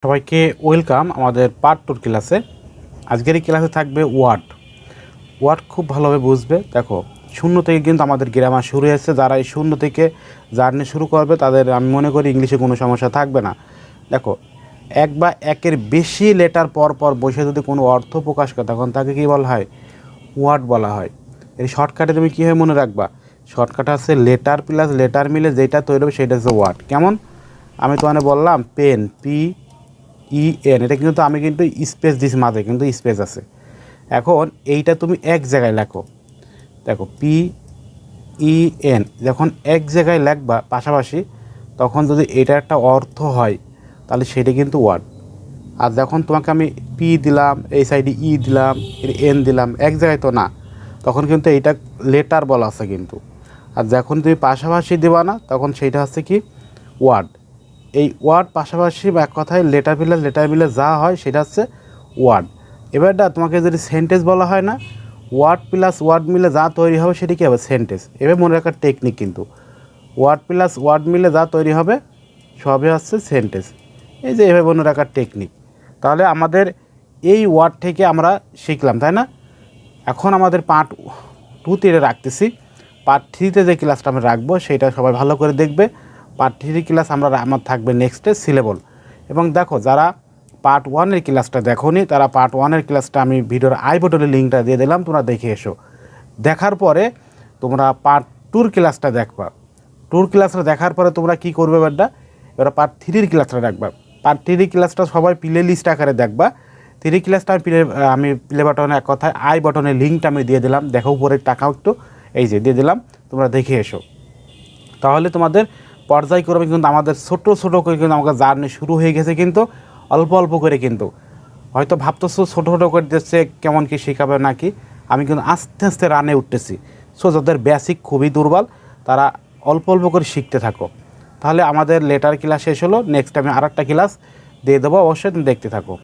সবাইকে ওয়েলকাম আমাদের পার্ট 2 ক্লাসে। আজকের এই ক্লাসে থাকবে ওয়ার্ড খুব ভালোভাবে বুঝবে। দেখো, শূন্য থেকে কিন্তু আমাদের গ্রামার শুরু হয়েছে। যারা এই শূন্য থেকে জার্নি শুরু করবে তাদের আমি মনে করি ইংলিশে কোনো সমস্যা থাকবে না। দেখো, এক বা একের বেশি লেটার পর পর বসে যদি কোনো অর্থ প্রকাশ করে তখন তাকে কী বলা হয়? ওয়ার্ড বলা হয়। এর শর্টকাটে তুমি কীভাবে মনে রাখবা? শর্টকাট আছে লেটার প্লাস লেটার মিলে যেটা তৈরি হবে সেটা হচ্ছে ওয়ার্ড। কেমন? আমি তোমাকে বললাম পেন, PEN, এটা কিন্তু আমি কিন্তু স্পেস দিস মাঝে কিন্তু স্পেস আছে। এখন এইটা তুমি এক জায়গায় লেখো। দেখো, PEN যখন এক জায়গায় লেখবা পাশাপাশি, তখন যদি এটা একটা অর্থ হয় তাহলে সেটা কিন্তু ওয়ার্ড। আর যখন তোমাকে আমি পি দিলাম, এই সাইডে দিলাম, এন দিলাম, এক জায়গায় তো না, তখন কিন্তু এইটা লেটার বলা আছে কিন্তু। আর যখন তুমি পাশাপাশি দেবা না, তখন সেইটা হচ্ছে কি? ওয়ার্ড। এই ওয়ার্ড পাশাপাশি বা এক কথায় লেটার মিলে যা হয় সেটা হচ্ছে ওয়ার্ড। এবারটা তোমাকে যদি সেন্টেন্স বলা হয় না, ওয়ার্ড প্লাস ওয়ার্ড মিলে যা তৈরি হবে সেটা কী হবে? সেন্টেন্স। এবার মনে রাখার টেকনিক কিন্তু ওয়ার্ড প্লাস ওয়ার্ড মিলে যা তৈরি হবে সবই হচ্ছে সেন্টেন্স। এই যে এভাবে মনে রাখার টেকনিক। তাহলে আমাদের এই ওয়ার্ড থেকে আমরা শিখলাম, তাই না? এখন আমাদের পার্ট 2তে রাখতেছি। পার্ট 3তে যে ক্লাসটা আমরা রাখবো সেটা সবাই ভালো করে দেখবে। পার্ট 3 ক্লাস আমার থাকবে নেক্সটে সিলেবল। এবং দেখো, যারা পার্ট 1-এর ক্লাসটা দেখোনি তারা পার্ট 1-এর ক্লাসটা আমি ভিডিওর আই বাটনে লিঙ্কটা দিয়ে দিলাম, তোমরা দেখে এসো। দেখার পরে তোমরা পার্ট 2-র ক্লাসটা দেখবা। 2-র ক্লাসটা দেখার পরে তোমরা কী করবে? এবার পার্ট 3-র ক্লাসটা দেখবা। পার্ট 3 ক্লাসটা সবাই প্লে লিস্ট আকারে দেখবা। 3 ক্লাসটা আমি প্লে বাটনে এক কথায় আই বাটনের লিঙ্কটা আমি দিয়ে দিলাম। দেখো উপরে টাকাও একটু এই যে দিয়ে দিলাম, তোমরা দেখে এসো। তাহলে তোমাদের পর্যায়ক্রমে কিন্তু আমাদের ছোটো করে কিন্তু আমাদের জার্নি শুরু হয়ে গেছে, কিন্তু অল্প অল্প করে। কিন্তু হয়তো ভাবতেছো ছোটো করে দিচ্ছে কেমন কি শেখাবে নাকি, আমি কিন্তু আস্তে আস্তে রানে উঠতেছি। সো যাদের বেসিক খুবই দুর্বল তারা অল্প অল্প করে শিখতে থাকো। তাহলে আমাদের লেটার ক্লাস শেষ হলো। নেক্সট আমি আরেকটা ক্লাস দিয়ে দেবো, অবশ্যই তুমি দেখতে থাকো।